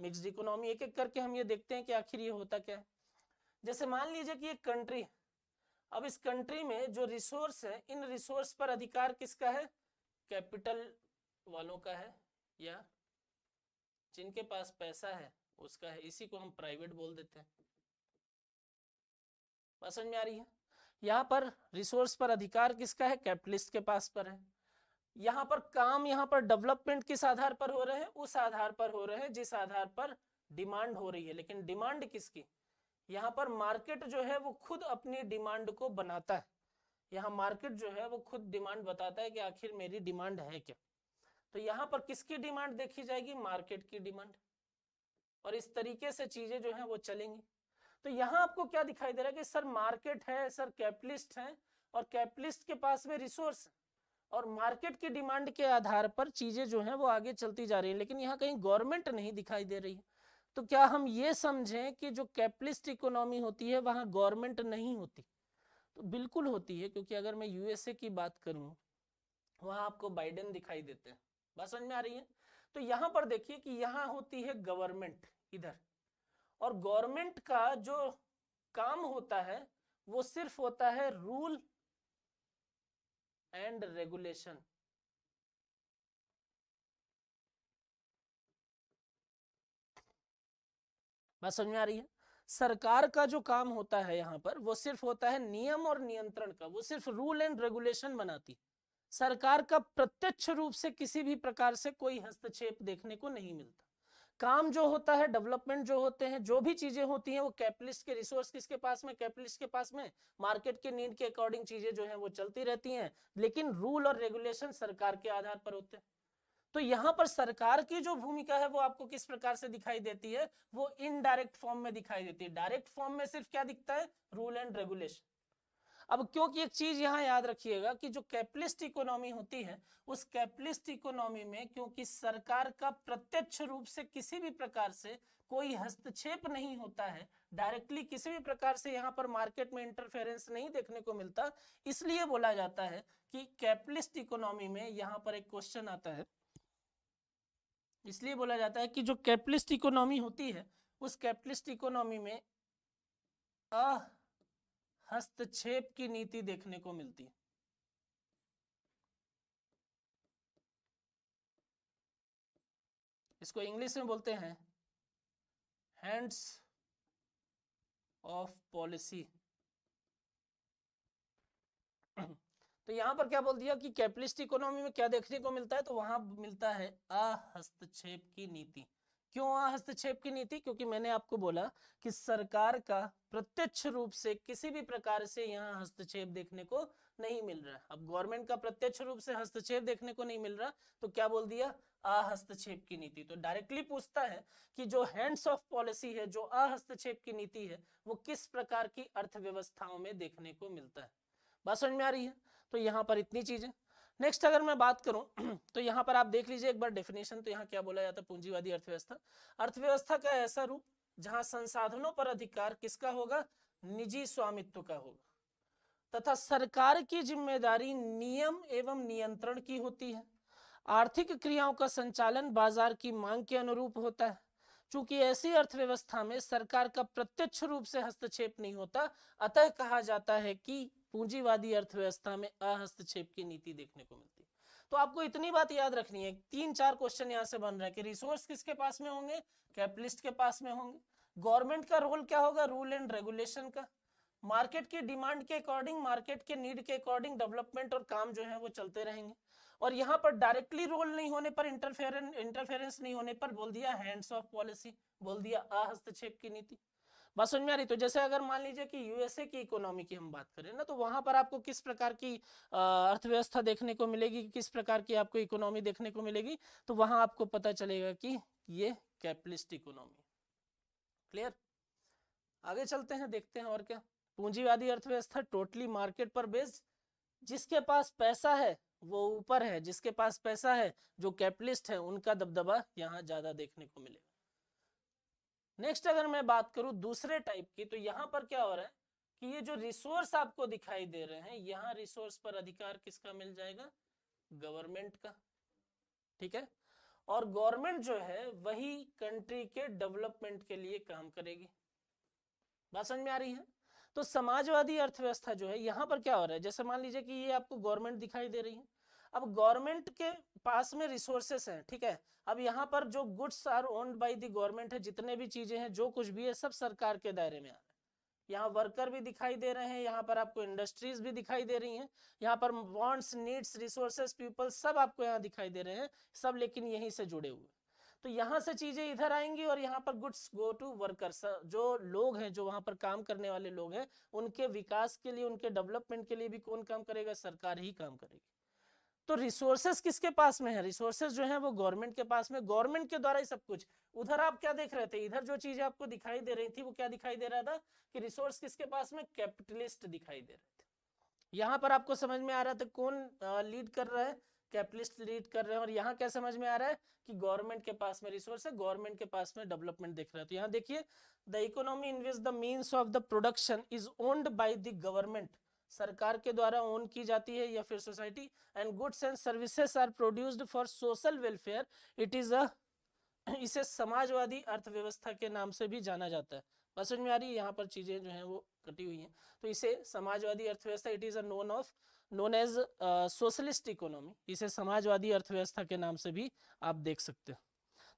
Mixed economy, एक एक करके हम ये देखते हैं कि आखिर ये होता क्या है। जैसे मान लीजिए कि एक कंट्री, अब इस कंट्री में जो रिसोर्स है, इन रिसोर्स पर अधिकार किसका है? कैपिटल वालों का है, या जिनके पास पैसा है उसका है। इसी को हम प्राइवेट बोल देते हैं। बात समझ में आ रही है? यहाँ पर रिसोर्स पर अधिकार किसका है? कैपिटलिस्ट के पास पर है। यहाँ पर काम, यहाँ पर डेवलपमेंट किस आधार पर हो रहे हैं? उस आधार पर हो रहे हैं जिस आधार पर डिमांड हो रही है। लेकिन डिमांड किसकी? यहाँ पर मार्केट जो है वो खुद अपनी डिमांड को बनाता है। यहाँ मार्केट जो है वो खुद डिमांड बताता है कि आखिर मेरी डिमांड है क्या। तो यहाँ पर किसकी डिमांड देखी जाएगी? मार्केट की डिमांड। और इस तरीके से चीजें जो है वो चलेंगी। तो यहाँ आपको क्या दिखाई दे रहा है कि सर मार्केट है, सर कैपिटलिस्ट है, और कैपिटलिस्ट के पास में रिसोर्स है, और मार्केट की डिमांड के आधार पर चीजें जो हैं वो आगे चलती जा रही है। लेकिन यहाँ कहीं गवर्नमेंट नहीं दिखाई दे रही है। तो क्या हम ये समझें कि जो कैपिटलिस्ट इकोनॉमी होती है वहां गवर्नमेंट नहीं होती? तो बिल्कुल होती है, क्योंकि अगर मैं यूएसए की बात करूं, वहां आपको बाइडेन दिखाई देते हैं। बात समझ में आ रही है? तो यहाँ पर देखिए कि यहाँ होती है गवर्नमेंट इधर, और गवर्नमेंट का जो काम होता है वो सिर्फ होता है रूल एंड रेगुलेशन। बात समझ में आ रही है? सरकार का जो काम होता है यहाँ पर वो सिर्फ होता है नियम और नियंत्रण का, वो सिर्फ रूल एंड रेगुलेशन बनाती। सरकार का प्रत्यक्ष रूप से किसी भी प्रकार से कोई हस्तक्षेप देखने को नहीं मिलता। काम जो होता है, डेवलपमेंट जो होते हैं, जो भी चीजें होती हैं, वो कैपिटलिस्ट के रिसोर्स किसके पास में? कैपिटलिस्ट के पास में। मार्केट के नीड के अकॉर्डिंग चीजें जो है वो चलती रहती हैं, लेकिन रूल और रेगुलेशन सरकार के आधार पर होते हैं। तो यहाँ पर सरकार की जो भूमिका है वो आपको किस प्रकार से दिखाई देती है? वो इनडायरेक्ट फॉर्म में दिखाई देती है। डायरेक्ट फॉर्म में सिर्फ क्या दिखता है? Rule and regulation. अब क्योंकि एक चीज यहाँ याद रखिएगा कि जो कैपिटलिस्ट इकोनॉमी होती है, उस कैपिटलिस्ट इकोनॉमी में क्योंकि सरकार का प्रत्यक्ष रूप से किसी भी प्रकार से कोई हस्तक्षेप नहीं होता है, डायरेक्टली किसी भी प्रकार से यहाँ पर मार्केट में इंटरफेरेंस नहीं देखने को मिलता, इसलिए बोला जाता है कि कैपिटलिस्ट इकोनॉमी में, यहाँ पर एक क्वेश्चन आता है, इसलिए बोला जाता है कि जो कैपिटलिस्ट इकोनॉमी होती है, उस कैपिटलिस्ट इकोनॉमी में हस्तक्षेप की नीति देखने को मिलती है। इसको इंग्लिश में बोलते हैं हैंड्स ऑफ पॉलिसी। तो यहां पर क्या बोल दिया कि कैपिटलिस्ट इकोनॉमी में क्या देखने को मिलता है? तो वहां मिलता है हस्तक्षेप की नीति। क्यों हस्तक्षेप की नीति? क्योंकि मैंने आपको बोला कि सरकार का प्रत्यक्ष रूप से किसी भी प्रकार से यहाँ हस्तक्षेप देखने को नहीं मिल रहा। अब गवर्नमेंट का प्रत्यक्ष रूप से हस्तक्षेप देखने को नहीं मिल रहा, तो क्या बोल दिया? हस्तक्षेप की नीति। तो डायरेक्टली पूछता है कि जो हैंड्स ऑफ पॉलिसी है, जो हस्तक्षेप की नीति है, वो किस प्रकार की अर्थव्यवस्थाओं में देखने को मिलता है। बात समझ में आ रही है? तो यहाँ पर इतनी चीजें। नेक्स्ट अगर मैं बात करूं तो यहाँ पर आप देख लीजिए एक बार डेफिनेशन। तो यहाँ क्या बोला जाता है? पूंजीवादी अर्थव्यवस्था, अर्थव्यवस्था का ऐसा रूप जहां संसाधनों पर अधिकार किसका होगा? निजी स्वामित्व का होगा, तथा सरकार की जिम्मेदारी नियम एवं नियंत्रण की होती है। आर्थिक क्रियाओं का संचालन बाजार की मांग के अनुरूप होता है। चूंकि ऐसी अर्थव्यवस्था में सरकार का प्रत्यक्ष रूप से हस्तक्षेप नहीं होता, अतः कहा जाता है कि पूंजीवादी अर्थव्यवस्था में हस्तक्षेप की नीति देखने को मिलती है। तो आपको इतनी बात याद रखनी है, 3-4 क्वेश्चन यहाँ से बन रहा है कि रिसोर्स किसके पास में होंगे? कैपिटलिस्ट के पास में होंगे। गवर्नमेंट का रोल क्या होगा? रूल एंड रेगुलेशन का। मार्केट की डिमांड के अकॉर्डिंग, मार्केट के नीड के अकॉर्डिंग डेवलपमेंट और काम जो है वो चलते रहेंगे। और यहाँ पर डायरेक्टली रोल नहीं होने पर, इंटरफेरेंस नहीं होने पर बोल दिया हैंड्स ऑफ पॉलिसी, बोल दिया हस्तक्षेप की नीति। बात समझ में आ रही? तो जैसे अगर मान लीजिए कि यूएसए की इकोनॉमी की हम बात करें ना, तो वहां पर आपको किस प्रकार की अर्थव्यवस्था देखने को मिलेगी, किस प्रकार की आपको इकोनॉमी देखने को मिलेगी? तो वहां आपको पता चलेगा कि ये कैपिटलिस्ट इकोनॉमी। क्लियर? आगे चलते हैं, देखते हैं और क्या। पूंजीवादी अर्थव्यवस्था टोटली मार्केट पर बेस्ड, जिसके पास पैसा है वो ऊपर है, जिसके पास पैसा है, जो कैपिटलिस्ट है, उनका दबदबा यहाँ ज्यादा देखने को मिलेगा। नेक्स्ट अगर मैं बात करूं दूसरे टाइप की, तो यहाँ पर क्या हो रहा है कि ये जो रिसोर्स आपको दिखाई दे रहे हैं, यहाँ रिसोर्स पर अधिकार किसका मिल जाएगा? गवर्नमेंट का। ठीक है? और गवर्नमेंट जो है वही कंट्री के डेवलपमेंट के लिए काम करेगी। बात समझ में आ रही है? तो समाजवादी अर्थव्यवस्था जो है यहाँ पर क्या हो रहा है, जैसे मान लीजिए कि ये आपको गवर्नमेंट दिखाई दे रही है, अब गवर्नमेंट के पास में रिसोर्सेस हैं, ठीक है। अब यहाँ पर जो goods are owned by the government है, जितने भी चीजें हैं, जो कुछ भी है, सब सरकार के दायरे में आ रहा है। यहाँ वर्कर भी दिखाई दे रहे हैं, यहाँ पर आपको इंडस्ट्रीज भी दिखाई दे रही हैं, यहाँ पर वांट्स, नीड्स, रिसोर्सेस, पीपल सब आपको यहाँ दिखाई दे रहे हैं, सब लेकिन यहीं से जुड़े हुए। तो यहाँ से चीजें इधर आएंगी और यहाँ पर गुड्स गो टू वर्कर्स, जो लोग हैं, जो वहां पर काम करने वाले लोग हैं, उनके विकास के लिए, उनके डेवलपमेंट के लिए भी कौन काम करेगा? सरकार ही काम करेगी। तो रिसोर्सेस किसके पास में है? रिसोर्सेस जो है वो गवर्नमेंट के पास में, गवर्नमेंट के द्वारा ही सब कुछ। उधर आप क्या देख रहे थे? इधर जो चीजें आपको दिखाई दे रही थी वो क्या दिखाई दे रहा था कि रिसोर्स किसके पास में? कैपिटलिस्ट दिखाई दे रहे थे। यहाँ पर आपको समझ में आ रहा था कौन लीड कर रहा है? कैपिटलिस्ट लीड कर रहे हैं। और यहाँ क्या समझ में आ रहा है कि गवर्नमेंट के पास में रिसोर्स है, गवर्नमेंट के पास में डेवलपमेंट दिख रहा है। तो यहाँ देखिए, the economy in which the means of the production is owned by the government, सरकार के द्वारा ओन की जाती है या फिर society, and goods and services are produced for social welfare, it is a, इसे समाजवादी अर्थव्यवस्था के नाम से भी जाना जाता है। बात समझ में आ रही है? यहाँ पर चीजें जो हैं वो कटी हुई हैं। तो इसे समाजवादी अर्थव्यवस्था, it is a known as socialist economy, इसे समाजवादी अर्थव्यवस्था के नाम से भी आप देख सकते हो।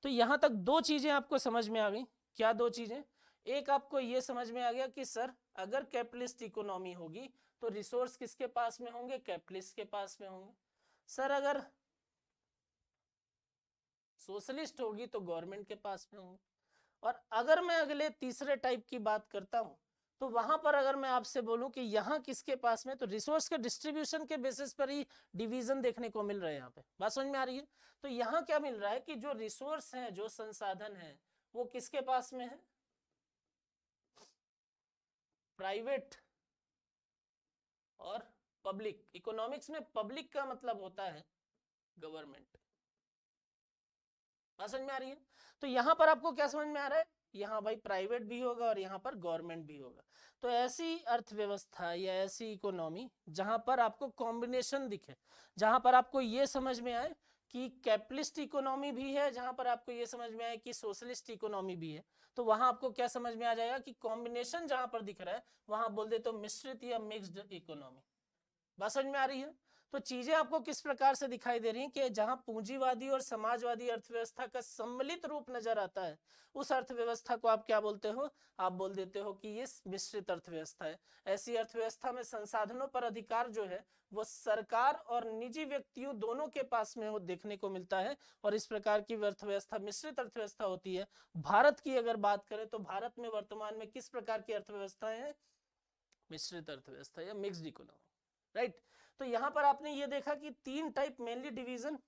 तो यहाँ तक दो चीजें आपको समझ में आ गई। क्या दो चीजें? एक आपको ये समझ में आ गया कि सर अगर कैपिटलिस्ट इकोनॉमी होगी तो रिसोर्स किसके पास में होंगे? कैपिटलिस्ट के पास में होंगे। सर अगर सोशलिस्ट होगी तो गवर्नमेंट के पास में होंगे। और अगर मैं अगले तीसरे टाइप की बात करता हूं तो वहां पर अगर मैं आपसे बोलूं कि यहाँ किसके पास में, तो रिसोर्स के डिस्ट्रीब्यूशन के बेसिस पर ही डिवीजन देखने को मिल रहा है यहाँ पे। बात समझ में आ रही है? तो यहाँ क्या मिल रहा है कि जो रिसोर्स है, जो संसाधन है, वो किसके पास में है? प्राइवेट और पब्लिक। इकोनॉमिक्स में पब्लिक का मतलब होता है गवर्नमेंट। समझ में आ रही है? तो यहां पर आपको क्या समझ में आ रहा है? यहाँ भाई प्राइवेट भी होगा और यहाँ पर गवर्नमेंट भी होगा। तो ऐसी अर्थव्यवस्था या ऐसी इकोनॉमी जहां पर आपको कॉम्बिनेशन दिखे, जहां पर आपको ये समझ में आए कि कैपिटलिस्ट इकोनॉमी भी है, जहां पर आपको ये समझ में आए कि सोशलिस्ट इकोनॉमी भी है, तो वहां आपको क्या समझ में आ जाएगा कि कॉम्बिनेशन जहां पर दिख रहा है वहां बोल दे तो मिश्रित या मिक्स्ड इकोनॉमी। बात समझ में आ रही है? तो चीजें आपको किस प्रकार से दिखाई दे रही हैं कि जहां पूंजीवादी और समाजवादी अर्थव्यवस्था का सम्मिलित रूप नजर आता है, उस अर्थव्यवस्था को आप क्या बोलते हो? आप बोल देते हो कि ये मिश्रित अर्थव्यवस्था है। ऐसी अर्थव्यवस्था में संसाधनों पर अधिकार जो है वो सरकार और निजी व्यक्तियों दोनों के पास में वो देखने को मिलता है। और इस प्रकार की अर्थव्यवस्था मिश्रित अर्थव्यवस्था होती है। भारत की अगर बात करें तो भारत में वर्तमान में किस प्रकार की अर्थव्यवस्था है? मिश्रित अर्थव्यवस्था या मिक्स्ड इकोनॉमी, राइट। तो यहां पर आपने ये देखा कि तीन टाइप मेनली डिवीजन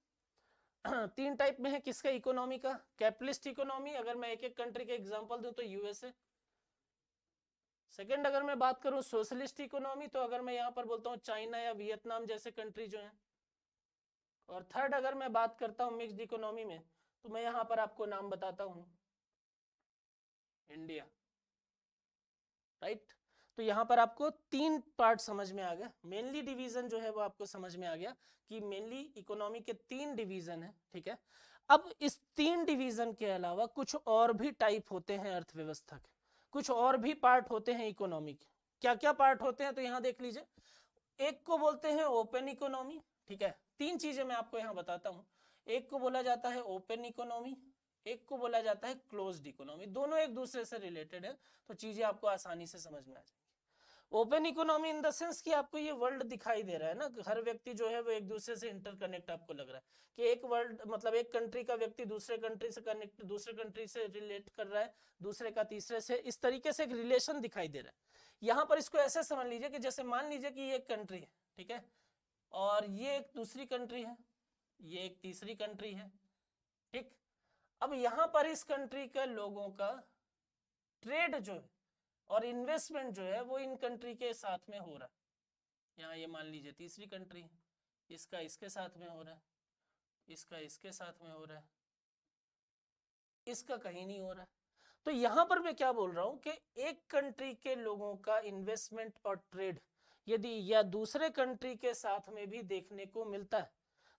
तीन टाइप में है किसका? इकोनॉमी का। कैपिटलिस्ट इकोनॉमी, अगर मैं एक एक कंट्री के एग्जांपल दूं तो यूएसए। सेकंड अगर मैं बात करूं सोशलिस्ट इकोनॉमी, तो अगर मैं यहां पर बोलता हूं चाइना या वियतनाम जैसे कंट्री जो हैं। और थर्ड अगर मैं बात करता हूं मिक्स्ड इकोनॉमी में, तो मैं यहां पर आपको नाम बताता हूं इंडिया, राइट। तो यहाँ पर आपको तीन पार्ट समझ में आ गया। मेनली डिवीजन जो है वो आपको समझ में आ गया कि मेनली इकोनॉमी के तीन डिवीजन है, ठीक है। अब इस तीन डिवीजन के अलावा कुछ और भी टाइप होते हैं अर्थव्यवस्था के, कुछ और भी पार्ट होते हैं इकोनॉमी के। क्या क्या पार्ट होते हैं? तो यहाँ देख लीजिए, एक को बोलते हैं ओपन इकोनॉमी, ठीक है। तीन चीजें मैं आपको यहाँ बताता हूँ। एक को बोला जाता है ओपन इकोनॉमी, एक को बोला जाता है क्लोज्ड इकोनॉमी। दोनों एक दूसरे से रिलेटेड है, तो चीजें आपको आसानी से समझ में आ जाएगी। Open economy in the sense कि आपको ये वर्ल्ड दिखाई दे रहा है ना, हर व्यक्ति जो है वो एक दूसरे से इंटरकनेक्ट आपको लग रहा है कि एक वर्ल्ड मतलब एक कंट्री का व्यक्ति दूसरे कंट्री से कनेक्ट, दूसरे कंट्री से रिलेट कर रहा है, दूसरे का तीसरे से, इस तरीके से एक रिलेशन दिखाई दे रहा है। यहाँ पर इसको ऐसे समझ लीजिए कि जैसे मान लीजिए कि ये एक कंट्री है, ठीक है, और ये एक दूसरी कंट्री है, ये एक तीसरी कंट्री है, ठीक। अब यहाँ पर इस कंट्री के लोगों का ट्रेड जो है और इन्वेस्टमेंट जो है वो इन कंट्री के साथ में हो रहा है। यहाँ ये मान लीजिए तीसरी कंट्री है, इसका इसके साथ में हो रहा है, इसका इसके साथ में हो रहा है, इसका कहीं नहीं हो रहा है। तो यहाँ पर मैं क्या बोल रहा हूँ कि एक कंट्री के लोगों का इन्वेस्टमेंट और ट्रेड यदि या दूसरे कंट्री के साथ में भी देखने को मिलता है,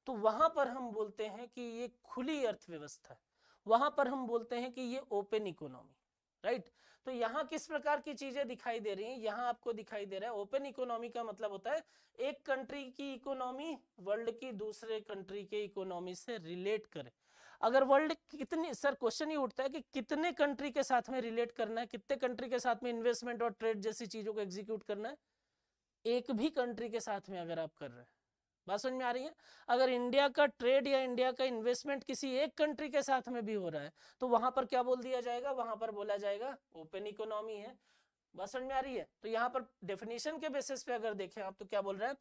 तो वहां पर हम बोलते हैं कि ये खुली अर्थव्यवस्था है, वहां पर हम बोलते हैं कि ये ओपन इकोनॉमी, राइट। तो यहाँ किस प्रकार की चीजें दिखाई दे रही हैं, यहाँ आपको दिखाई दे रहा है ओपन इकोनॉमी का मतलब होता है एक कंट्री की इकोनॉमी वर्ल्ड की दूसरे कंट्री के इकोनॉमी से रिलेट करे। अगर वर्ल्ड कितनी, सर क्वेश्चन ये उठता है कि कितने कंट्री के साथ में रिलेट करना है, कितने कंट्री के साथ में इन्वेस्टमेंट और ट्रेड जैसी चीजों को एग्जीक्यूट करना है, एक भी कंट्री के साथ में अगर आप कर रहे हैं, बात समझ में आ रही है। अगर इंडिया का ट्रेड या इंडिया का इन्वेस्टमेंट किसी एक कंट्री के साथ में भी हो रहा है तो वहां पर क्या बोल दिया जाएगा, वहां पर बोला जाएगा ओपन इकोनॉमी है। बात समझ में आ रही है। तो यहाँ पर डेफिनेशन के बेसिस पे अगर देखें आप तो क्या बोल रहे हैं,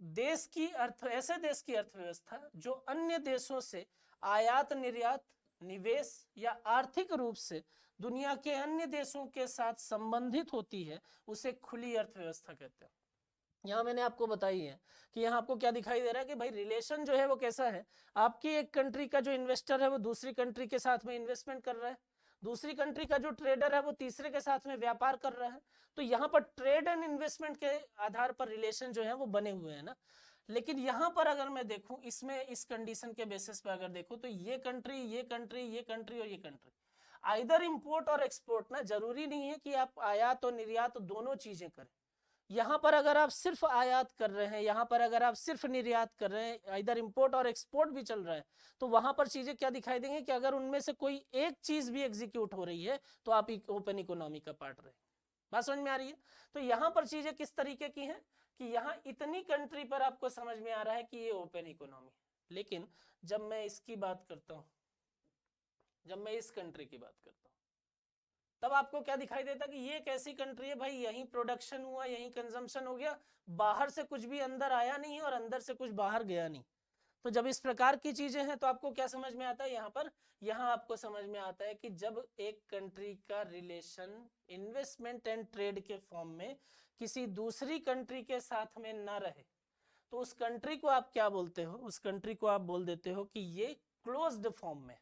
देश की ऐसे देश की अर्थव्यवस्था जो अन्य देशों से आयात निर्यात निवेश या आर्थिक रूप से दुनिया के अन्य देशों के साथ संबंधित होती है उसे खुली अर्थव्यवस्था कहते हैं। यहाँ मैंने आपको बताई है कि यहाँ आपको क्या दिखाई दे रहा है कि भाई रिलेशन जो है वो कैसा है, आपकी एक कंट्री का जो इन्वेस्टर है वो दूसरी कंट्री के साथ में इन्वेस्टमेंट कर रहा है, दूसरी कंट्री का जो ट्रेडर है वो तीसरे के साथ में व्यापार कर रहा है। तो यहाँ पर ट्रेड एंड इन्वेस्टमेंट के आधार पर रिलेशन जो है वो बने हुए हैं ना। लेकिन यहाँ पर अगर मैं देखूं इसमें इस कंडीशन के बेसिस पे अगर देखूं तो ये कंट्री ये कंट्री ये कंट्री और ये कंट्री आइदर इंपोर्ट और एक्सपोर्ट ना, जरूरी नहीं है कि आप आयात और निर्यात दोनों चीजें करें। यहाँ पर अगर आप सिर्फ आयात कर रहे हैं, यहाँ पर अगर आप सिर्फ निर्यात कर रहे हैं, इधर इंपोर्ट और एक्सपोर्ट भी चल रहा है, तो वहां पर चीजें क्या दिखाई देंगे कि अगर उनमें से कोई एक चीज भी एग्जीक्यूट हो रही है तो आप ओपन इकोनॉमी का पार्ट रहे। बात समझ में आ रही है। तो यहाँ पर चीजें किस तरीके की हैं कि यहाँ इतनी कंट्री पर आपको समझ में आ रहा है कि ये ओपन इकोनॉमी। लेकिन जब मैं इसकी बात करता हूँ, जब मैं इस कंट्री की बात करता हूँ, तब आपको क्या दिखाई देता कि ये एक ऐसी कंट्री है भाई यहीं प्रोडक्शन हुआ, यहीं कंजम्पशन हो गया, बाहर से कुछ भी अंदर आया नहीं है और अंदर से कुछ बाहर गया नहीं। तो जब इस प्रकार की चीजें हैं तो आपको क्या समझ में आता है यहाँ पर, यहाँ आपको समझ में आता है कि जब एक कंट्री का रिलेशन इन्वेस्टमेंट एंड ट्रेड के फॉर्म में किसी दूसरी कंट्री के साथ में ना रहे तो उस कंट्री को आप क्या बोलते हो, उस कंट्री को आप बोल देते हो कि ये क्लोज्ड फॉर्म में।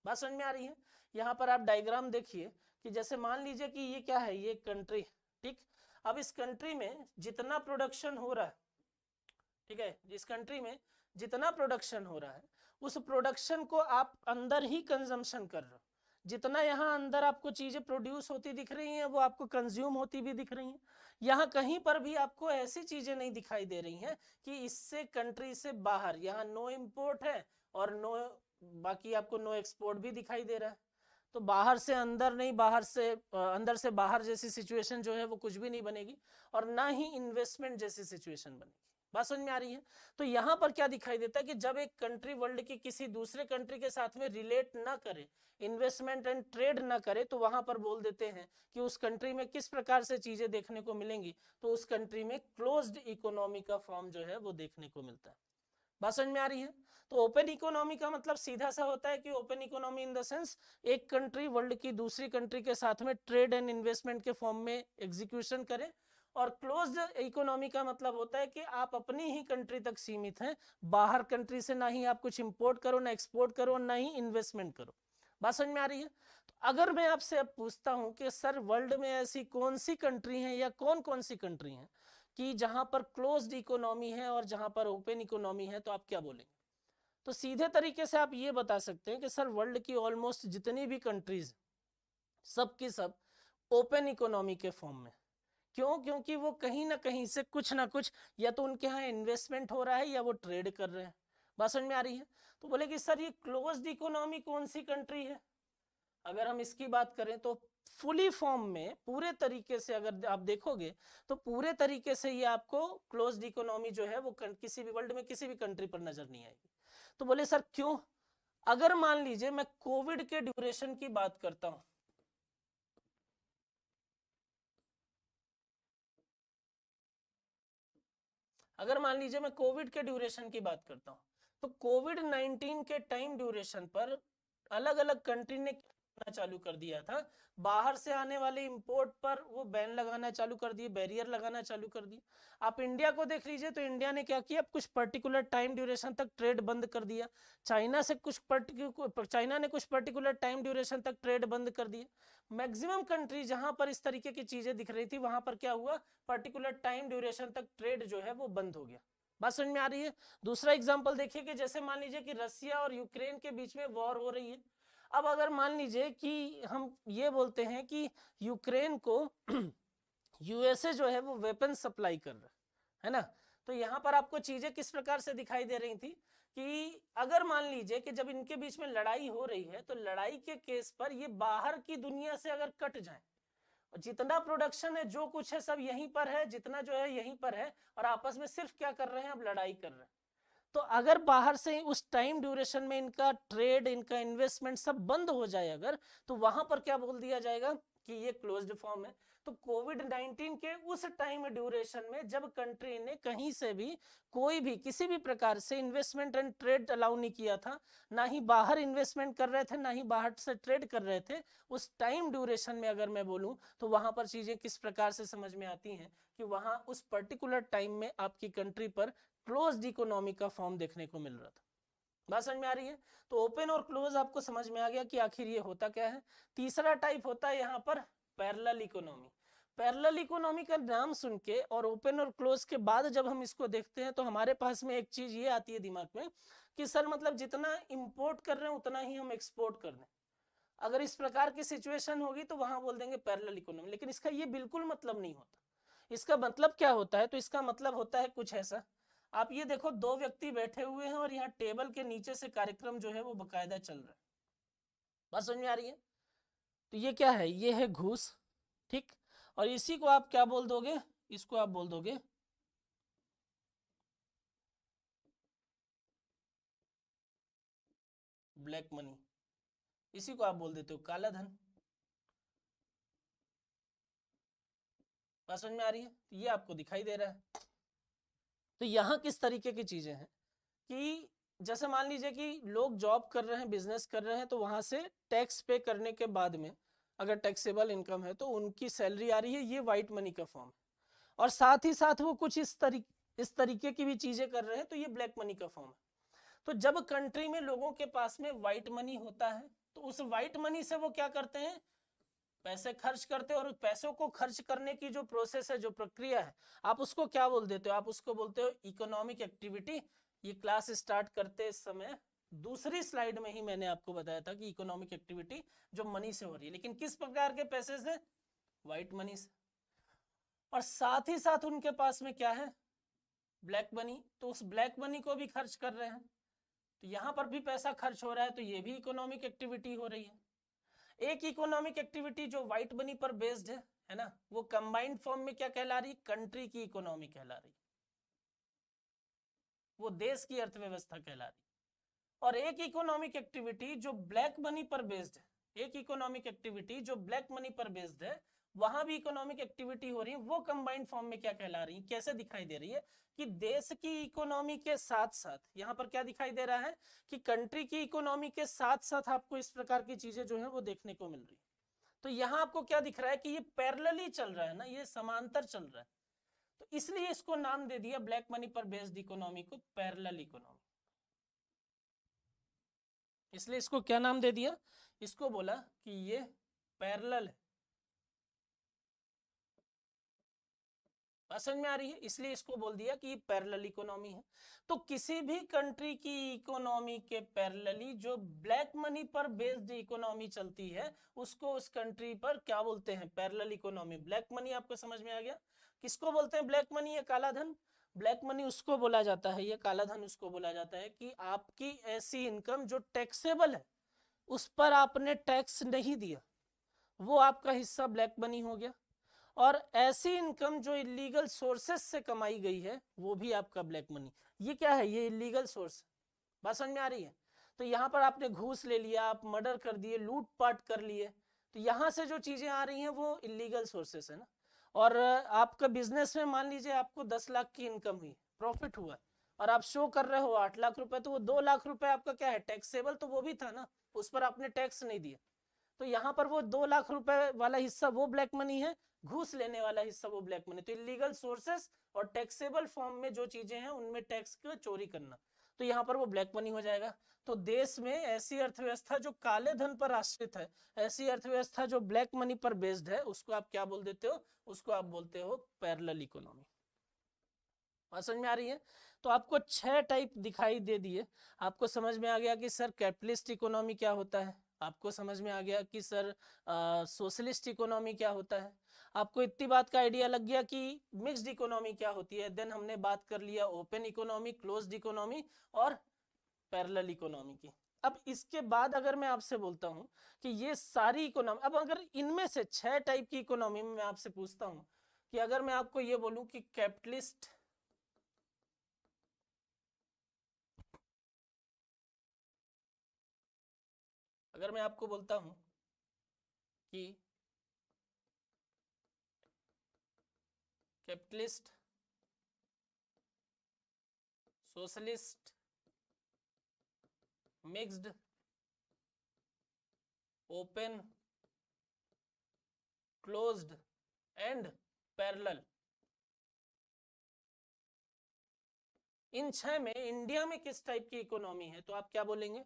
बात समझ में आ रही है। यहाँ पर आप डायग्राम देखिए कि जैसे मान लीजिए कि ये क्या है, ये कंट्री, ठीक। अब इस कंट्री में जितना प्रोडक्शन हो रहा है, ठीक है, जिस कंट्री में जितना प्रोडक्शन हो रहा है उस प्रोडक्शन को आप अंदर ही कंजम्पशन कर रहे हो। जितना यहाँ अंदर आपको चीजें प्रोड्यूस होती दिख रही हैं वो आपको कंज्यूम होती भी दिख रही हैं। यहाँ कहीं पर भी आपको ऐसी चीजें नहीं दिखाई दे रही हैं कि इससे कंट्री से बाहर, यहाँ नो इम्पोर्ट है और नो, बाकी आपको नो एक्सपोर्ट भी दिखाई दे रहा है। तो बाहर से अंदर नहीं, बाहर से अंदर से बाहर जैसी सिचुएशन जो है वो कुछ भी नहीं बनेगी और ना ही इन्वेस्टमेंट जैसी सिचुएशन बनेगी। बात समझ में आ रही है। तो यहाँ पर क्या दिखाई देता है कि जब एक कंट्री वर्ल्ड की किसी दूसरे कंट्री के साथ में रिलेट ना करे, इन्वेस्टमेंट एंड ट्रेड ना करे, तो वहां पर बोल देते हैं कि उस कंट्री में किस प्रकार से चीजें देखने को मिलेंगी, तो उस कंट्री में क्लोज्ड इकोनॉमी का फॉर्म जो है वो देखने को मिलता है। बात समझ में आ रही है। तो ओपन इकोनॉमी का मतलब सीधा सा होता है कि open economy in the sense एक कंट्री वर्ल्ड की दूसरी कंट्री के साथ में ट्रेड एंड इन्वेस्टमेंट के फॉर्म में एग्जीक्यूशन करे। और क्लोज्ड इकोनॉमी का मतलब होता है कि आप अपनी ही कंट्री तक सीमित हैं, बाहर कंट्री से ना ही आप कुछ इंपोर्ट करो, ना एक्सपोर्ट करो, ना ही इन्वेस्टमेंट करो। बात समझ में आ रही है। तो अगर मैं आपसे अब पूछता हूं कि सर वर्ल्ड में ऐसी कौन सी कंट्री हैं या कौन कौन सी कंट्री हैं कि जहां पर क्लोज्ड इकोनॉमी है और जहां पर ओपन इकोनॉमी है, तो आप क्या बोलेंगे। तो सीधे तरीके से आप ये बता सकते हैं कि सर वर्ल्ड की ऑलमोस्ट जितनी भी कंट्रीज सब की सब ओपन इकोनॉमी के फॉर्म में। क्यों, क्योंकि वो कहीं ना कहीं से कुछ ना कुछ या तो उनके यहाँ इन्वेस्टमेंट हो रहा है या वो ट्रेड कर रहे हैं। बात समझ में आ रही है। तो बोले कि सर ये क्लोज्ड इकोनॉमी कौन सी कंट्री है। अगर हम इसकी बात करें तो फुली फॉर्म में पूरे तरीके से अगर आप देखोगे तो पूरे तरीके से ये आपको क्लोज्ड इकोनॉमी जो है वो किसी भी वर्ल्ड में किसी भी कंट्री पर नजर नहीं आएगी। तो बोले सर क्यों। अगर मान लीजिए मैं कोविड के ड्यूरेशन की बात करता हूं, अगर मान लीजिए मैं कोविड के ड्यूरेशन की बात करता हूं, तो कोविड 19 के टाइम ड्यूरेशन पर अलग अलग कंट्री ने करना चालू कर दिया था, बाहर से आने वाले इंपोर्ट पर वो बैन लगाना चालू कर दिए, बैरियर लगाना चालू कर दिए। आप इंडिया को देख लीजिए तो इंडिया ने क्या किया, कुछ पर्टिकुलर टाइम ड्यूरेशन तक ट्रेड बंद कर दिया। चाइना ने कुछ पर्टिकुलर टाइम ड्यूरेशन तक ट्रेड बंद कर दिया। मैक्सिमम कंट्री जहां पर इस तरीके की चीजें दिख रही थी वहां पर क्या हुआ, पर्टिकुलर टाइम ड्यूरेशन तक ट्रेड जो है वो बंद हो गया। बात समझ में आ रही है। दूसरा एग्जांपल देखिए कि जैसे मान लीजिए कि रसिया और यूक्रेन के बीच में वॉर हो रही है। अब अगर मान लीजिए कि हम ये बोलते हैं कि यूक्रेन को यूएसए जो है वो वेपन सप्लाई कर रहा है ना, तो यहाँ पर आपको चीजें किस प्रकार से दिखाई दे रही थी कि अगर मान लीजिए कि जब इनके बीच में लड़ाई हो रही है तो लड़ाई के केस पर ये बाहर की दुनिया से अगर कट जाए, जितना प्रोडक्शन है जो कुछ है सब यहीं पर है, जितना जो है यहीं पर है, और आपस में सिर्फ क्या कर रहे हैं, अब लड़ाई कर रहे हैं। तो अगर बाहर से उस टाइम ड्यूरेशन में इनका ट्रेड, इनका इन्वेस्टमेंट सब बंद हो जाए अगर, तो वहां पर क्या बोल दिया जाएगा कि ये क्लोज्ड फॉर्म है। तो कोविड-19 के उस टाइम ड्यूरेशन में जब कंट्री ने कहीं से भी कोई भी किसी भी प्रकार से इन्वेस्टमेंट एंड ट्रेड अलाउ नहीं किया था, ना ही बाहर इन्वेस्टमेंट कर रहे थे, ना ही बाहर से ट्रेड कर रहे थे, उस टाइम ड्यूरेशन में अगर मैं बोलूं तो वहां पर चीजें किस प्रकार से समझ में आती हैं कि वहां उस पर्टिकुलर टाइम में आपकी कंट्री पर क्लोज्ड इकोनॉमी का फॉर्म देखने को मिल रहा था। बात समझ में आ रही है। तो ओपन और क्लोज आपको समझ में आ गया कि आखिर ये होता क्या है। तीसरा टाइप होता है यहाँ पर पैरेलल इकोनॉमी। पैरेलल इकोनॉमी का नाम सुन के और ओपन और क्लोज के बाद जब हम इसको देखते हैं तो हमारे पास में एक चीज ये आती है दिमाग में कि सर मतलब जितना इंपोर्ट कर रहे हैं उतना ही हम एक्सपोर्ट कर रहे हैं। अगर इस प्रकार की सिचुएशन होगी तो वहां बोल देंगे पैरेलल इकोनॉमी, लेकिन इसका ये बिल्कुल मतलब नहीं होता। इसका मतलब क्या होता है, तो इसका मतलब होता है कुछ ऐसा। आप ये देखो, दो व्यक्ति बैठे हुए हैं और यहाँ टेबल के नीचे से कार्यक्रम जो है वो बकायदा चल रहा है। बात समझ में आ रही है। तो ये क्या है, ये है घूस, ठीक। और इसी को आप क्या बोल दोगे, इसको आप बोल दोगे ब्लैक मनी, इसी को आप बोल देते हो काला धन। बात समझ में आ रही है। तो ये आपको दिखाई दे रहा है। तो यहाँ किस तरीके की चीजें हैं कि जैसे मान लीजिए कि लोग जॉब कर रहे हैं, बिजनेस कर रहे हैं, तो वहां से टैक्स पे करने के बाद में अगर टैक्सेबल इनकम है तो उनकी सैलरी आ रही है, ये व्हाइट मनी का फॉर्म है। और साथ ही साथ वो कुछ इस तरीके की भी चीजें कर रहे हैं, तो ये ब्लैक मनी का फॉर्म है। तो जब कंट्री में लोगों के पास में व्हाइट मनी होता है तो उस व्हाइट मनी से वो क्या करते हैं, पैसे खर्च करते हो। और पैसों को खर्च करने की जो प्रोसेस है, जो प्रक्रिया है, आप उसको क्या बोल देते हो, आप उसको बोलते हो इकोनॉमिक एक्टिविटी। ये क्लास स्टार्ट करते समय दूसरी स्लाइड में ही मैंने आपको बताया था कि इकोनॉमिक एक्टिविटी जो मनी से हो रही है, लेकिन किस प्रकार के पैसे से, व्हाइट मनी से। और साथ ही साथ उनके पास में क्या है, ब्लैक मनी, तो उस ब्लैक मनी को भी खर्च कर रहे हैं। तो यहां पर भी पैसा खर्च हो रहा है, तो ये भी इकोनॉमिक एक्टिविटी हो रही है। एक इकोनॉमिक एक्टिविटी जो व्हाइट मनी पर बेस्ड है ना, वो कंबाइंड फॉर्म में क्या कहला रही, कंट्री की इकोनॉमी कहला रही, वो देश की अर्थव्यवस्था कहला रही। और एक इकोनॉमिक एक्टिविटी जो ब्लैक मनी पर बेस्ड है, एक इकोनॉमिक एक्टिविटी जो ब्लैक मनी पर बेस्ड है, वहां भी इकोनॉमिक एक्टिविटी हो रही है, वो कंबाइंड फॉर्म में क्या कहला रही है, कैसे दिखाई दे रही है कि देश की इकोनॉमी के साथ साथ यहां पर क्या दिखाई दे रहा है कि कंट्री की इकोनॉमी के साथ साथ आपको इस प्रकार की चीजें जो है वो देखने को मिल रही है। तो यहां आपको क्या दिख रहा है कि ये पैरेलली चल रहा है ना, ये समांतर चल रहा है। तो इसलिए इसको नाम दे दिया ब्लैक मनी पर बेस्ड इकोनॉमी को पैरेलल इकोनॉमी। इसलिए इसको क्या नाम दे दिया, इसको बोला कि ये पैरेलल है। समझ में आ रही है। इसलिए इसको बोल दिया कि पैरेलल इकोनॉमी है। तो किसी भी कंट्री की इकोनॉमी के पैरेलली जो ब्लैक मनी पर बेस्ड इकोनॉमी चलती है, उसको उस कंट्री पर क्या बोलते हैं, पैरेलल इकोनॉमी। ब्लैक मनी आपको समझ में आ गया। किसको बोलते हैं ब्लैक मनी, या काला धन। ब्लैक मनी उसको बोला जाता है, ये काला धन उसको बोला जाता है कि आपकी ऐसी इनकम जो टैक्सेबल है, उस पर आपने टैक्स नहीं दिया, वो आपका हिस्सा ब्लैक मनी हो गया। और ऐसी इनकम जो इलीगल सोर्सेस से कमाई गई है, वो भी आपका ब्लैक मनी। ये क्या है, ये इलीगल सोर्स। बात समझ में आ रही है। तो यहाँ पर आपने घूस ले लिया, आप मर्डर कर दिए, लूटपाट कर लिए, तो यहाँ से जो चीजें आ रही हैं वो इलीगल सोर्सेस है ना। और आपका बिजनेस में मान लीजिए आपको 10 लाख की इनकम हुई, प्रॉफिट हुआ, और आप शो कर रहे हो 8 लाख रुपए, तो वो 2 लाख रुपए आपका क्या है, टैक्सेबल तो वो भी था ना, उस पर आपने टैक्स नहीं दिया। तो यहाँ पर वो 2 लाख रुपए वाला हिस्सा वो ब्लैक मनी है, घूस लेने वाला हिस्सा वो ब्लैक मनी। तो इलीगल सोर्सेस और टैक्सेबल फॉर्म में जो चीजें हैं उनमें टैक्स को चोरी करना, तो यहाँ पर वो ब्लैक मनी हो जाएगा। तो देश में ऐसी अर्थव्यवस्था जो काले धन पर आश्रित है, ऐसी अर्थव्यवस्था जो ब्लैक मनी पर बेस्ड है, उसको आप क्या बोल देते हो, उसको आप बोलते हो पैरेलल इकोनॉमी। बात समझ में आ रही है? तो आपको 6 टाइप दिखाई दे दिए। आपको समझ में आ गया कि सर कैपिटलिस्ट इकोनॉमी क्या होता है, आपको समझ में आ गया कि सर सोशलिस्ट इकोनॉमी क्या होता है, आपको इतनी बात का आइडिया लग गया कि मिक्स्ड इकोनॉमी क्या होती है। देन हमने बात कर लिया ओपन इकोनॉमी, क्लोज्ड इकोनॉमी और पैरेलल इकोनॉमी की। अब इसके बाद अगर मैं आपसे बोलता हूं कि ये सारी इकोनॉमी, अब अगर इनमें से 6 टाइप की इकोनॉमी में मैं आपसे पूछता हूं कि अगर मैं आपको ये बोलूं कि कैपिटलिस्ट, अगर मैं आपको बोलता हूं कि capitalist, socialist, mixed, open, closed and parallel, इन 6 में इंडिया में किस टाइप की इकोनॉमी है, तो आप क्या बोलेंगे?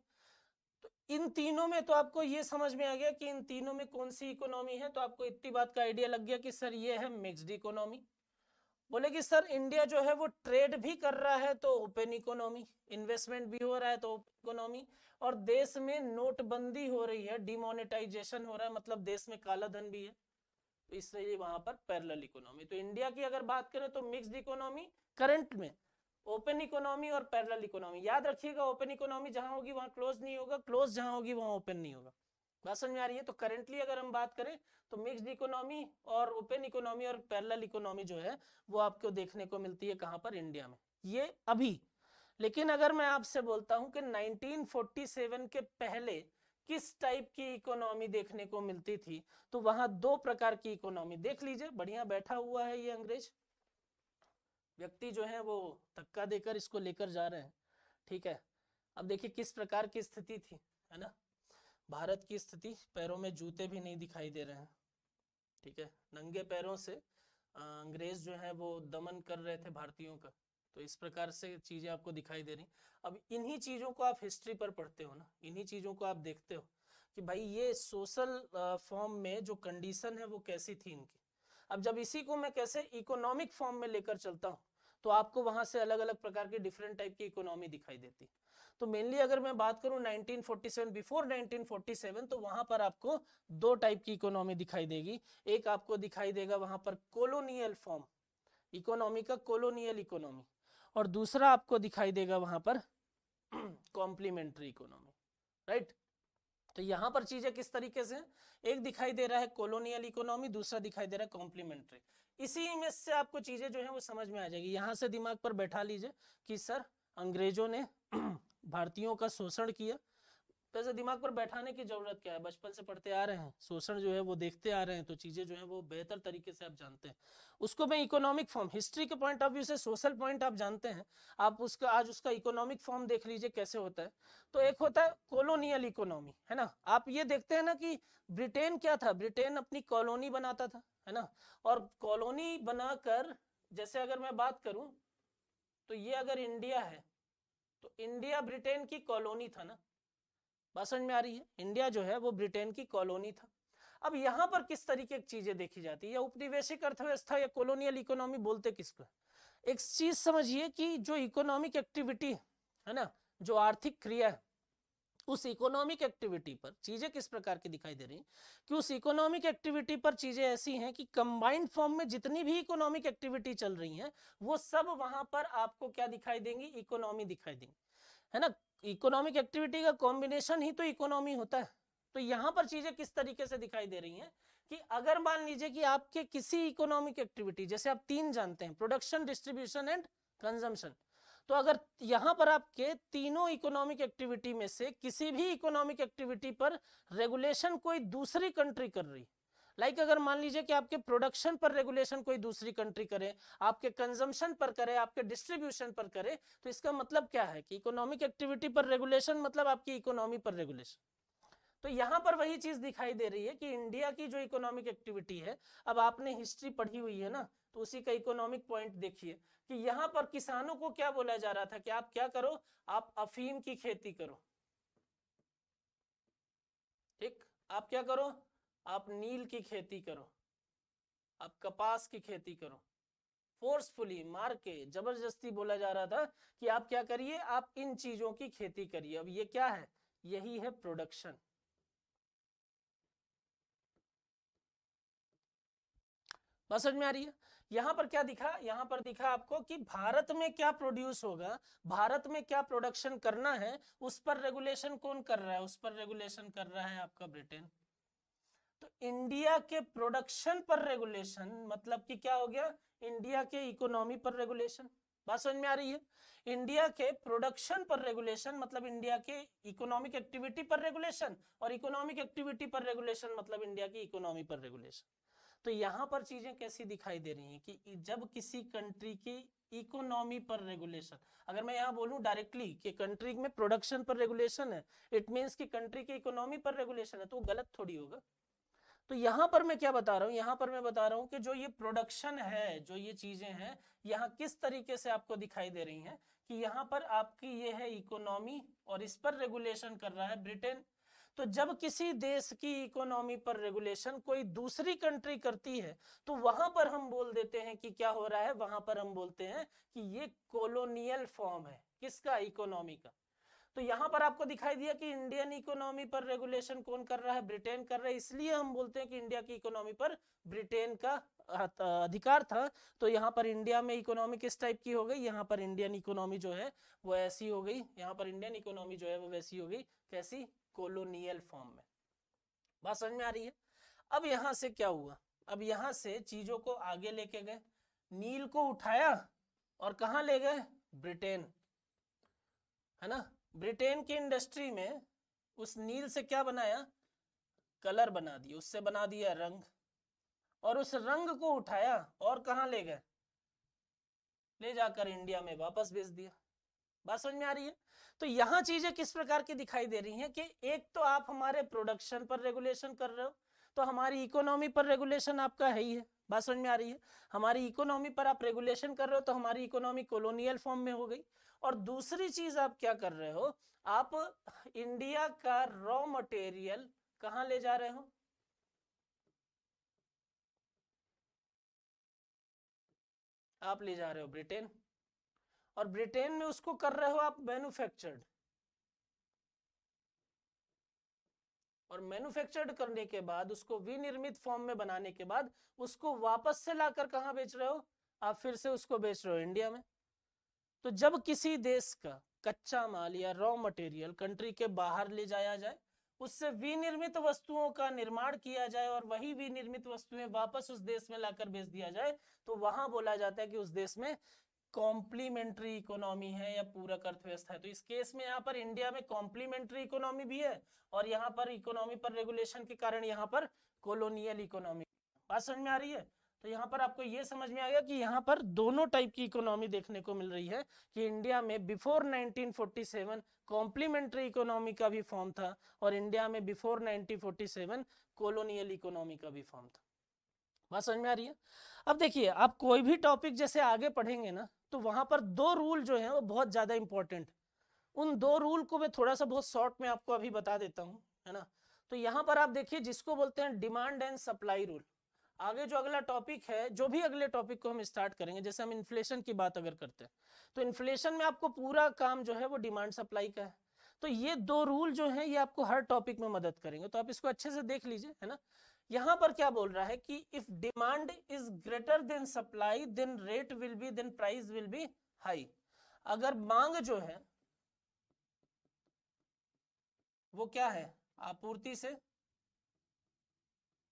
तो इन तीनों में तो आपको ये समझ में आ गया कि इन तीनों में कौन सी इकोनॉमी है, तो आपको इतनी बात का आइडिया लग गया कि सर ये है मिक्स्ड इकोनॉमी। बोले कि सर इंडिया जो है वो ट्रेड भी कर रहा है तो ओपन इकोनॉमी, इन्वेस्टमेंट भी हो रहा है तो ओपन इकोनॉमी, और देश में नोटबंदी हो रही है, डिमोनेटाइजेशन हो रहा है, मतलब देश में काला धन भी है, तो इसलिए वहां पर पैरेलल इकोनॉमी। तो इंडिया की अगर बात करें तो मिक्स्ड इकोनॉमी करंट में, ओपन इकोनॉमी और पैरेलल इकोनॉमी। याद रखिएगा ओपन इकोनॉमी जहां होगी वहां क्लोज नहीं होगा, क्लोज जहां होगी वहां ओपन नहीं होगा। बात समझ में आ रही है? तो करेंटली अगर हम बात करें तो मिक्स्ड इकोनॉमी और ओपन इकोनॉमी और पैरेलल इकोनॉमी जो है वो आपको देखने को मिलती है कहां पर? इंडिया में, ये अभी। लेकिन अगर मैं आपसे बोलता हूं कि 1947 के पहले किस टाइप की इकोनॉमी देखने को मिलती थी, तो वहां 2 प्रकार की इकोनॉमी देख लीजिए। बढ़िया बैठा हुआ है ये अंग्रेज व्यक्ति जो है, वो धक्का देकर इसको लेकर जा रहे हैं, ठीक है। अब देखिए किस प्रकार की स्थिति थी, है ना। भारत की स्थिति, पैरों में जूते भी नहीं दिखाई दे रहे हैं, ठीक है, नंगे पैरों से अंग्रेज जो है वो दमन कर रहे थे भारतीयों का। तो इस प्रकार से चीजें आपको दिखाई दे रही। अब इन्हीं चीजों को आप हिस्ट्री पर पढ़ते हो ना, इन्हीं चीजों को आप देखते हो कि भाई ये सोशल फॉर्म में जो कंडीशन है वो कैसी थी इनकी। अब जब इसी को मैं कैसे इकोनॉमिक फॉर्म में लेकर चलता हूँ तो आपको वहां से अलग अलग प्रकार की डिफरेंट टाइप की इकोनॉमी दिखाई देती। तो मेनली अगर मैं बात करूं 1947, बिफोर 1947, तो वहां पर आपको 2 टाइप की इकोनॉमी दिखाई देगी। एक आपको दिखाई देगा वहां पर कोलोनियल फॉर्म इकोनॉमी का, कोलोनियल इकोनॉमी, और दूसरा आपको दिखाई देगा वहां पर कॉम्प्लीमेंट्री इकोनॉमी, राइट। तो यहां पर चीजें किस तरीके से, एक दिखाई दे रहा है कॉलोनियल इकोनॉमी, दूसरा दिखाई दे रहा है कॉम्प्लीमेंट्री। इसी इमेज से आपको चीजें जो है वो समझ में आ जाएगी। यहां से दिमाग पर बैठा लीजिए कि सर अंग्रेजों ने भारतीयों का शोषण किया। वैसे दिमाग पर बैठाने की जरूरत क्या है, बचपन से पढ़ते आ रहे हैं, शोषण जो है वो देखते आ रहे हैं, तो चीजें जो है वो बेहतर तरीके से आप जानते हैं। उसको मैं इकोनॉमिक फॉर्म, हिस्ट्री के पॉइंट ऑफ व्यू से सोशल पॉइंट आप जानते हैं, आप उसका आज उसका इकोनॉमिक फॉर्म देख लीजिए कैसे होता है। तो एक होता है कॉलोनियल इकोनॉमी, है ना। आप ये देखते हैं ना कि ब्रिटेन क्या था, ब्रिटेन अपनी कॉलोनी बनाता था, है ना। और कॉलोनी बनाकर, जैसे अगर मैं बात करूं तो ये अगर इंडिया है तो इंडिया ब्रिटेन की कॉलोनी था ना। बात समझ में आ रही है? इंडिया जो है वो ब्रिटेन की कॉलोनी था। अब यहां पर किस तरीके की चीजें देखी जाती है, या उपनिवेशिक अर्थव्यवस्था या कॉलोनियल इकोनॉमी बोलते किसको? एक चीज समझिए कि जो इकोनॉमिक एक्टिविटी है ना, जो आर्थिक क्रिया है, उस इकोनॉमिक एक्टिविटी पर चीजें किस प्रकार की दिखाई दे रही हैं कि उस इकोनॉमिक एक्टिविटी पर चीजें ऐसी हैं कि कंबाइंड फॉर्म में जितनी भी इकोनॉमिक एक्टिविटी चल रही हैं वो सब वहां पर आपको क्या दिखाई देंगी? इकोनॉमी दिखाई देंगी, है ना। इकोनॉमिक एक्टिविटी का कॉम्बिनेशन ही तो इकोनॉमी होता है। तो यहां पर चीजें किस तरीके से दिखाई दे रही हैं कि अगर मान लीजिए कि आपके किसी इकोनॉमिक एक्टिविटी, जैसे आप 3 जानते हैं, प्रोडक्शन, डिस्ट्रीब्यूशन एंड कंजम्पशन, तो अगर यहां पर आपके तीनों इकोनॉमिक एक्टिविटी में से किसी भी इकोनॉमिक एक्टिविटी पर रेगुलेशन कोई दूसरी कंट्री कर रही, लाइक अगर मान लीजिए कि आपके प्रोडक्शन पर रेगुलेशन कोई दूसरी कंट्री करे, आपके कंजम्पशन पर करे, आपके डिस्ट्रीब्यूशन पर करे, तो इसका मतलब क्या है कि इकोनॉमिक एक्टिविटी पर रेगुलेशन मतलब आपकी इकोनॉमी पर रेगुलेशन। तो यहां पर वही चीज दिखाई दे रही है कि इंडिया की जो इकोनॉमिक एक्टिविटी है, अब आपने हिस्ट्री पढ़ी हुई है ना, तो उसी का इकोनॉमिक पॉइंट देखिए कि यहां पर किसानों को क्या बोला जा रहा था कि आप क्या करो, आप अफीम की खेती करो, ठीक, आप क्या करो, आप नील की खेती करो, आप कपास की खेती करो, फोर्सफुली मार के जबरदस्ती बोला जा रहा था कि आप क्या करिए, आप इन चीजों की खेती करिए। अब ये क्या है, यही है प्रोडक्शन। बस समझ में आ रही है। यहां पर क्या दिखा, यहां पर दिखा आपको कि भारत में क्या प्रोड्यूस होगा, भारत में क्या प्रोडक्शन करना है, उस पर रेगुलेशन कौन कर रहा है, उस पर रेगुलेशन कर रहा है आपका ब्रिटेन। तो इंडिया के प्रोडक्शन पर रेगुलेशन मतलब कि क्या हो गया, इंडिया के इकोनॉमी पर रेगुलेशन। बात समझ में आ रही है। इंडिया के प्रोडक्शन पर रेगुलेशन मतलब इंडिया के इकोनॉमिक एक्टिविटी पर रेगुलेशन, और इकोनॉमिक एक्टिविटी पर रेगुलेशन मतलब इंडिया की इकोनॉमी पर रेगुलेशन। तो यहां पर चीजें कैसी दिखाई दे रही हैं कि जब किसी कंट्री की इकोनॉमी पर रेगुलेशन, अगर मैं यहां बोलूं डायरेक्टली कि कंट्री में प्रोडक्शन पर रेगुलेशन है, इट मींस कि कंट्री की इकोनॉमी पर रेगुलेशन है, तो गलत थोड़ी होगा। तो यहां पर मैं क्या बता रहा हूं, यहां पर मैं बता रहा हूं कि जो ये प्रोडक्शन है, जो ये चीजें हैं, यहां किस तरीके से आपको दिखाई दे रही हैं कि यहां पर आपकी ये है इकोनॉमी और इस पर रेगुलेशन कर रहा है ब्रिटेन। तो जब किसी देश की इकोनॉमी पर रेगुलेशन कोई दूसरी कंट्री करती है, तो वहां पर हम बोल देते हैं कि क्या हो रहा है, वहां पर हम बोलते हैं कि ये कॉलोनियल फॉर्म है, किसका, इकोनॉमी का। तो यहां पर आपको दिखाई दिया कि इंडियन इकोनॉमी पर रेगुलेशन कौन कर रहा है, ब्रिटेन कर रहा है, इसलिए हम बोलते हैं कि इंडिया की इकोनॉमी पर ब्रिटेन का अधिकार था। तो यहाँ पर इंडिया में इकोनॉमी किस टाइप की हो गई, यहाँ पर इंडियन इकोनॉमी जो है वो ऐसी हो गई, यहाँ पर इंडियन इकोनॉमी जो है वो वैसी हो गई, कैसी, कॉलोनियल फॉर्म में। बात समझ में आ रही है। अब यहां से क्या हुआ, अब यहां से चीजों को आगे लेके गए, नील को उठाया और कहां ले गए, ब्रिटेन, है ना। ब्रिटेन की इंडस्ट्री में उस नील से क्या बनाया, कलर बना दिया, उससे बना दिया रंग, और उस रंग को उठाया और कहां ले गए, ले जाकर इंडिया में वापस भेज दिया। बात समझ में आ रही है। तो यहां चीजें किस प्रकार की दिखाई दे रही हैं कि एक तो आप हमारे प्रोडक्शन पर रेगुलेशन कर रहे हो, तो हमारी इकोनॉमी पर रेगुलेशन आपका है ही है। बात समझ में आ रही है। हमारी इकोनॉमी पर आप रेगुलेशन कर रहे हो, तो हमारी इकोनॉमी कॉलोनियल फॉर्म में हो गई। और दूसरी चीज आप क्या कर रहे हो, आप इंडिया का रॉ मटेरियल कहां ले जा रहे हो, आप ले जा रहे हो ब्रिटेन, और ब्रिटेन में उसको कर रहे हो आप मैन्युफैक्चर्ड, और मैन्युफैक्चर्ड करने के बाद उसको विनिर्मित फॉर्म में बनाने के बाद उसको वापस से लाकर कहां बेच रहे हो, आप फिर से उसको बेच रहे हो इंडिया में। तो जब किसी देश का कच्चा माल या रॉ मटेरियल कंट्री के बाहर ले जाया जाए, उससे विनिर्मित वस्तुओं का निर्माण किया जाए और वही विनिर्मित वस्तुएं वापस उस देश में लाकर बेच दिया जाए, तो वहां बोला जाता है कि उस देश में कॉम्प्लीमेंट्री इकोनॉमी है या पूरक अर्थव्यवस्था है। तो इस केस में यहाँ पर इंडिया में कॉम्प्लीमेंट्री इकोनॉमी भी है, और यहाँ पर इकोनॉमी पर रेगुलेशन के कारण यहाँ पर कॉलोनियल इकोनॉमी। बात समझ में आ रही है। तो यहाँ पर आपको ये समझ में आ गया कि यहाँ पर दोनों टाइप की इकोनॉमी देखने को मिल रही है कि इंडिया में बिफोर 1947 कॉम्प्लीमेंट्री इकोनॉमी का भी फॉर्म था, और इंडिया में बिफोर 1947 कॉलोनियल इकोनॉमी का भी फॉर्म था। बात समझ में आ रही है। अब देखिए, आप कोई भी टॉपिक जैसे आगे पढ़ेंगे ना, तो वहां पर दो रूल जो है वो बहुत ज्यादा इंपॉर्टेंट, उन दो रूल को मैं थोड़ा सा बहुत शॉर्ट में आपको अभी बता देता हूं, है ना। तो यहां पर आप देखिए, जिसको बोलते हैं डिमांड एंड सप्लाई रूल। आगे जो अगला टॉपिक है, जो भी अगले टॉपिक को हम स्टार्ट करेंगे, जैसे हम इन्फ्लेशन की बात अगर करते हैं, तो इन्फ्लेशन में आपको पूरा काम जो है वो डिमांड सप्लाई का है। तो ये दो रूल जो है ये आपको हर टॉपिक में मदद करेंगे, तो आप इसको अच्छे से देख लीजिए, है ना। यहां पर क्या बोल रहा है कि if demand is greater than supply then rate will be, then price will be high. अगर मांग जो है वो क्या है, आपूर्ति से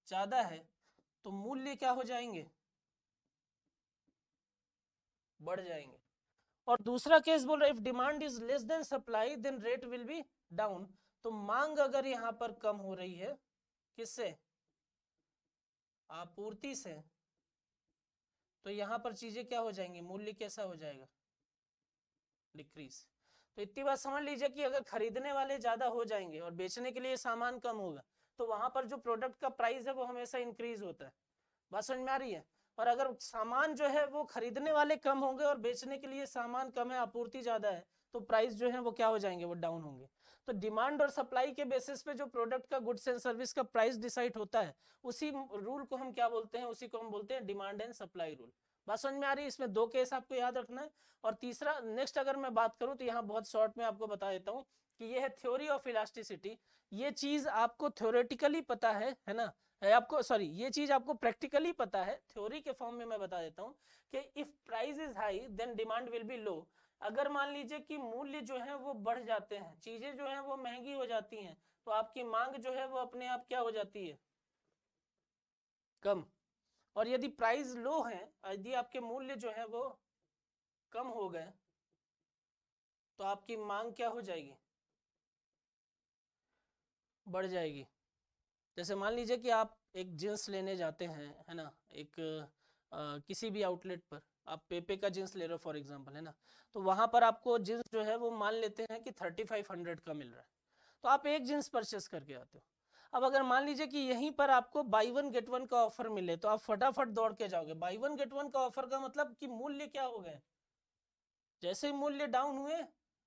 ज्यादा है, तो मूल्य क्या हो जाएंगे, बढ़ जाएंगे। और दूसरा केस बोल रहा है if demand is less than supply then rate will be down. तो मांग अगर यहां पर कम हो रही है, किससे, आपूर्ति से, तो यहां पर चीजें क्या हो जाएंगी, मूल्य कैसा हो जाएगा, डिक्रीज। तो इतनी बात समझ लीजिए कि अगर खरीदने वाले ज्यादा हो जाएंगे और बेचने के लिए सामान कम होगा, तो वहां पर जो प्रोडक्ट का प्राइस है वो हमेशा इंक्रीज होता है। बात समझ में आ रही है। और अगर सामान जो है वो खरीदने वाले कम होंगे और बेचने के लिए सामान कम है, आपूर्ति ज्यादा है, तो प्राइस जो है वो क्या हो जाएंगे, वो डाउन होंगे। तो डिमांड और सप्लाई के बेसिस पे जो प्रोडक्ट का, गुड्स एंड सर्विस का प्राइस डिसाइड होता है, उसी रूल को हम क्या बोलते हैं, उसी को हम बोलते हैं डिमांड एंड सप्लाई रूल। बात समझ में आ रही है? इसमें दो केस आपको याद रखना है। और तीसरा नेक्स्ट अगर मैं बात करूं तो यहाँ बहुत शॉर्ट में आपको बता देता हूं कि ये है थ्योरी ऑफ इलास्टिसिटी। ये चीज आपको थ्योरेटिकली पता है ना, आपको सॉरी ये चीज आपको प्रैक्टिकली पता है, थ्योरी के फॉर्म में मैं बता देता हूँ कि if price is high then demand will be low. अगर मान लीजिए कि मूल्य जो है वो बढ़ जाते हैं, चीजें जो है वो महंगी हो जाती हैं, तो आपकी मांग जो है वो अपने आप क्या हो जाती है, कम। और यदि प्राइस लो है, यदि आपके मूल्य जो है वो कम हो गए, तो आपकी मांग क्या हो जाएगी, बढ़ जाएगी। जैसे मान लीजिए कि आप एक जींस लेने जाते हैं, है ना, एक किसी भी आउटलेट पर, आप पेपे का जींस ले रहे हो फॉर एग्जांपल, है ना, तो वहां पर आपको जींस जो है वो मान लेते हैं कि 3500 का मिल रहा है, तो आप एक जींस परचेस करके आते हो। अब अगर मान लीजिए कि यहीं पर आपको बाई वन गेट वन का ऑफर मिले, तो आप फटाफट दौड़ के जाओगे। बाई वन गेट वन का ऑफर का मतलब कि मूल्य क्या हो गए, जैसे ही मूल्य डाउन हुए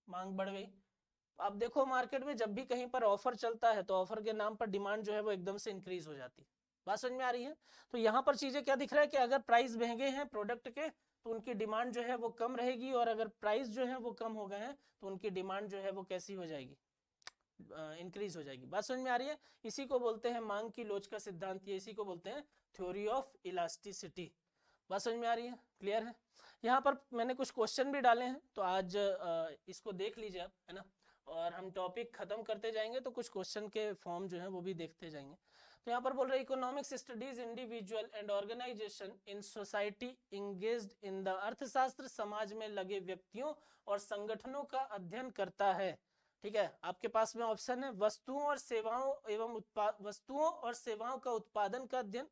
मांग बढ़ गई। आप देखो मार्केट में जब भी कहीं पर ऑफर चलता है तो ऑफर के नाम पर डिमांड जो है वो एकदम से इंक्रीज हो जाती है। बात समझ में आ रही है? तो यहाँ पर चीजें क्या दिख रहा है कि अगर प्राइस महंगे हैं प्रोडक्ट के तो उनकी डिमांड जो है वो कम रहेगी, और अगर प्राइस जो है वो कम हो गए हैं तो उनकी डिमांड जो है वो कैसी हो जाएगी, इंक्रीज हो जाएगी। बात समझ में आ रही है? इसी को बोलते हैं मांग की लोच का सिद्धांत, ये इसी को बोलते हैं थ्योरी ऑफ इलास्टिसिटी। बात समझ में आ रही है? क्लियर है? यहाँ पर मैंने कुछ क्वेश्चन भी डाले हैं, तो आज इसको देख लीजिए आप, है ना, और हम टॉपिक खत्म करते जाएंगे तो कुछ क्वेश्चन के फॉर्म जो है वो भी देखते जाएंगे। तो यहाँ पर बोल रहे economics studies individual and organisation in society engaged in the अर्थशास्त्र, समाज में लगे व्यक्तियों और संगठनों का अध्ययन करता है। ठीक है, आपके पास में ऑप्शन है वस्तुओं और सेवाओं एवं वस्तुओं और सेवाओं का उत्पादन का अध्ययन,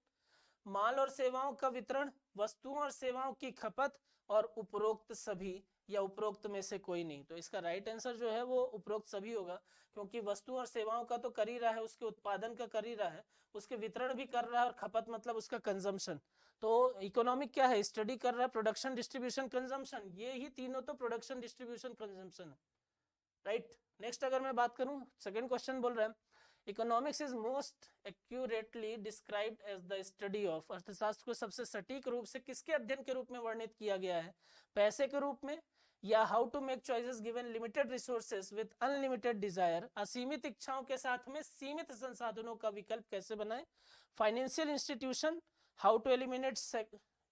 माल और सेवाओं का वितरण, वस्तुओं और सेवाओं की खपत, और उपरोक्त सभी या उपरोक्त में से कोई नहीं। तो इसका राइट आंसर जो है वो उपरोक्त सभी होगा, क्योंकि वस्तुओं और सेवाओं का तो कर ही रहा है, उसके उत्पादन का कर ही रहा है, उसके वितरण भी कर रहा है, और खपत मतलब उसका कंजम्पशन। तो इकोनॉमिक क्या है, स्टडी कर रहा है प्रोडक्शन डिस्ट्रीब्यूशन कंजम्पशन, ये ही तीनों तो प्रोडक्शन डिस्ट्रीब्यूशन कंजम्पशन है, राइट। नेक्स्ट अगर मैं बात करूं, सेकंड क्वेश्चन बोल रहा है economics is most accurately described as the study of, अर्थशास्त्र को सबसे सटीक रूप से किसके अध्ययन के रूप में वर्णित किया गया है, पैसे के रूप में, या how to make choices given limited resources with unlimited desire, असीमित इच्छाओं के साथ में सीमित संसाधनों का विकल्प कैसे बनाए, financial institution, how to eliminate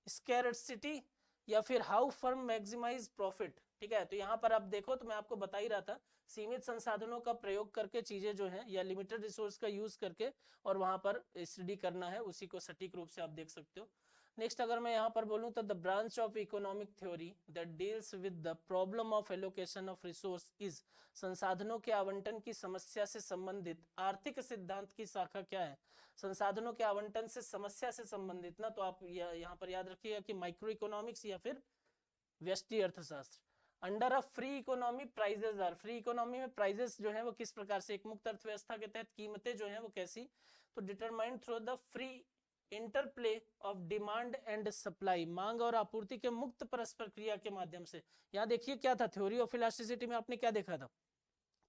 scarcity, या फिर हाउ फर्म मैक्सिमाइज प्रॉफिट। ठीक है, तो यहाँ पर आप देखो तो मैं आपको बता ही रहा था, सीमित संसाधनों का प्रयोग करके चीजें जो है, या लिमिटेड रिसोर्स का यूज करके, और वहां पर स्टडी करना है, उसी को सटीक रूप से आप देख सकते हो। नेक्स्ट अगर मैं यहाँ पर बोलूँ तो the branch of economic theory that deals with the problem of allocation of resource is, संसाधनों के आवंटन की समस्या से संबंधित आर्थिक सिद्धांत की शाखा क्या है, संसाधनों के आवंटन से समस्या से संबंधित ना, तो आप यहाँ पर याद रखिएगा कि माइक्रो इकोनॉमिक्स या फिर व्यष्टि अर्थशास्त्र। Under a free economy prices are, free economy में प्राइजेस जो है वो किस प्रकार से, एक मुक्त अर्थव्यवस्था के तहत कीमतें जो है वो कैसी, तो determined through the free interplay of demand and supply, मांग और आपूर्ति के मुक्त परस्पर क्रिया के माध्यम से। यहाँ देखिए क्या था, थ्योरी ऑफ इलास्टिसिटी में आपने क्या देखा था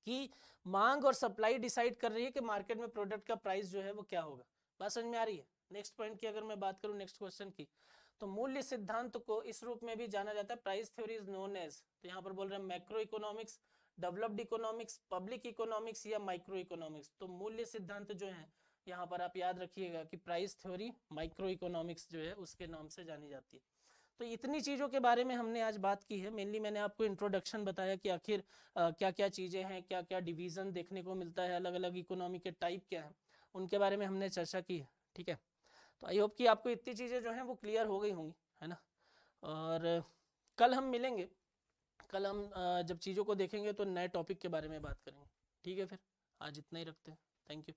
कि मांग और सप्लाई डिसाइड कर रही है कि मार्केट में प्रोडक्ट का प्राइस जो है वो क्या होगा। बात समझ में आ रही है? नेक्स्ट पॉइंट की अगर मैं बात करूं, नेक्स्ट क्वेश्चन की, तो मूल्य सिद्धांत को इस रूप में भी जाना जाता है, price theory is known as, तो यहाँ पर बोल रहे हैं macro economics, developed economics, public economics, या माइक्रो इकोनॉमिक्स। तो मूल्य सिद्धांत जो है यहाँ पर आप याद रखिएगा कि प्राइस थ्योरी माइक्रो इकोनॉमिक्स जो है उसके नाम से जानी जाती है। तो इतनी चीज़ों के बारे में हमने आज बात की है। मेनली मैंने आपको इंट्रोडक्शन बताया कि आखिर क्या क्या चीज़ें हैं, क्या क्या डिवीज़न देखने को मिलता है, अलग अलग इकोनॉमी के टाइप क्या है, उनके बारे में हमने चर्चा की है। ठीक है, तो आई होप कि आपको इतनी चीज़ें जो हैं वो क्लियर हो गई होंगी, है ना। और कल हम मिलेंगे, कल हम जब चीज़ों को देखेंगे तो नए टॉपिक के बारे में बात करेंगे। ठीक है, फिर आज इतना ही रखते हैं। Thank you.